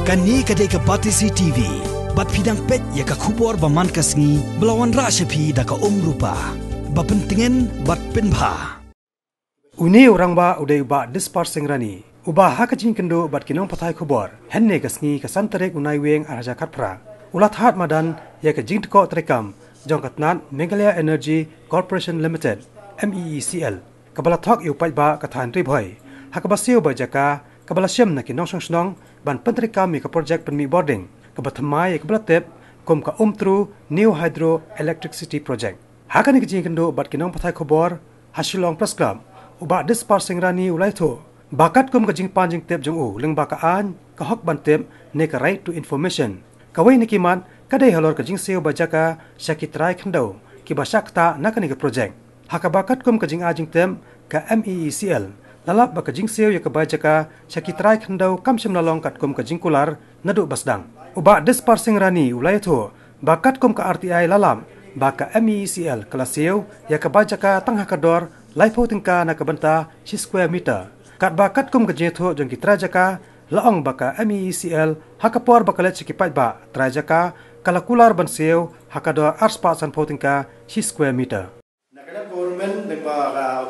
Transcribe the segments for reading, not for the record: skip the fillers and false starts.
Kani kadai ke Patisi TV. Bat pidang pet ya ka kubor baman kasngi belawan rasyapi da ka rupa. Bapentingan bat penbha. Uni orang ba udai ba disparsing RANI. Ubah hak jing kendo bat kinong patai kubor. Henne kasngi kasan terek unai weng araja katpra. Ulat hat madan ya ka jing teko terekam. Jong katnan Meghalaya Energy Corporation Limited MeECL. Kabala thok yu pai ba kathan ri bhoi. Hakabasiu ba JAKA kabala syam na kinong song ban penterekam mi ka project penmi boarding. Kabathamai kabala tep kom ka tru new hydro electricity project. Hakani ka jing kendo bat kinong patai kubor Hasilong Press Club. Uba disparsing RANI ulai tho. Bakat kum ka jing panjing tep jong u leng bakaan ka hok ban tep ne ka right to information. Kawai ni kiman kadai halor ka jing seo ba JAKA syakitrai kendo ki ba syakta nakani ka project. Haka bakat kum ka jing ajing tem ka MeECL lalap ba ka jing seo ya ka ba JAKA syakitrai kendo kam sim lalong kat kum ka jing KULAR nadu basdang. Uba disparsing RANI ulai tho bakat kum ka RTI lalam ba ka MeECL kala seo ya ka ba JAKA tangha ka DOR laipo tingka na ka banta si square meter. Kat bakat kum ka jetho jong kitra JAKA laong baka MeECL hakapor bakalet sikipat ba tra JAKA kala KULAR ban seo hakador arspa san potingka si square meter. Nakala government nagba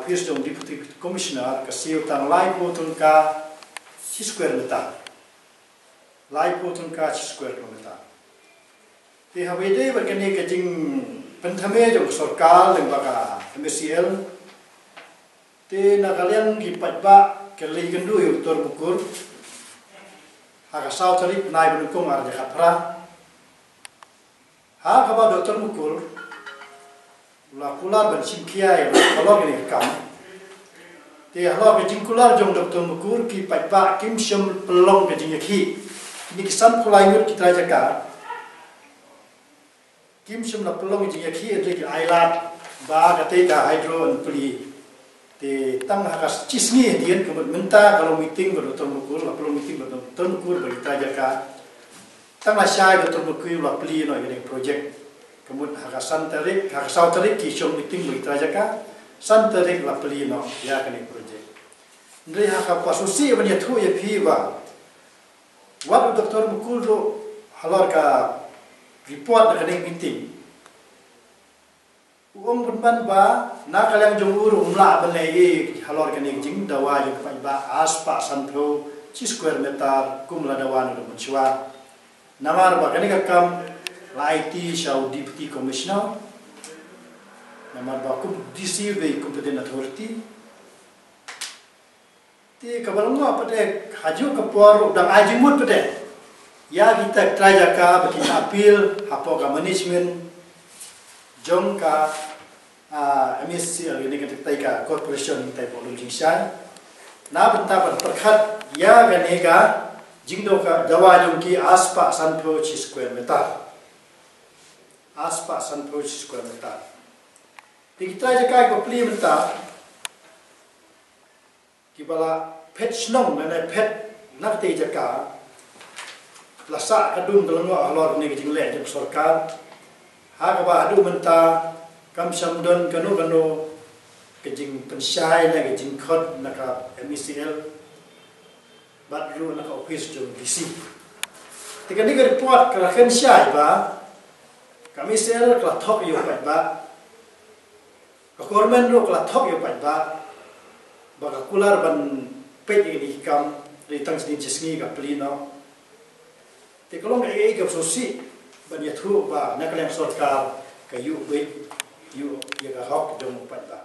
office dong deputy commissioner ka seo tang laipo tungka si square meter. Laipo tungka si square meter. Ti hawede berkene ka jing penthame jong sarkar nagba ka MeECL ti nakalian gipat ba kali gendu yu tor bukur haka saw tarik nai benukung arja khapra ha kaba doktor bukur la KULAR ban simkiai kalau gini kam ti halo ke jing KULAR jong doktor bukur ki pat ba kim syam pelong ke jing yakhi ni kisan kulai ngut kita JAKA kim syam la pelong jing yakhi entre ki ailat ba ketika hydro and pli te tang hakas cisni dian kemudian minta kalau meeting berdoa bukur lah perlu meeting berdoa bukur bagi JAKA tang asyai berdoa bukur lah peli no ini project kemudian hakasan tarik hakasau tarik kisah meeting bagi JAKA san tarik lah peli no ya kini project dari hakap pasusi banyak tu ya piwa waktu doktor bukur lo halor ka report nak kini meeting penban ba na kalang jong uru umla banai halor kani jing dawa jong pai ba aspa sanpro si square meter kumla dawa no menchwa namar ba kani kam la IT shaw deputy commissioner namar ba kum DC be competent authority ti kabalong apa de haju kapor dang ajimut pede ya kita try JAKA bagi appeal hapo ka management jong ka MeECL ini kita ka corporation kita boleh jingsan na benta perkhat ya ganega jingdo ka dawa jong ki aspa sanpro chi square meter aspa sanpro chi square meter kita JAKA ko pli menta ki bala pet snong na pet nak te JAKA lasa kadung dalam alor ni jing le jong sarkar ha ba adu menta kam samdon kanu kejing pensyai na kejing khot na ka MeECL badru na ka office jong DC tika ni report ka khen syai ba kami MeECL ka thok yu pat ba ka government ro ka thok yu pat ba ka KULAR ban pet ni kam ri tang sin jesngi ka plino tika long ai ka sosi banyak tu ba nak yang sarkar kayu baik yu ya ka hok dong pat ba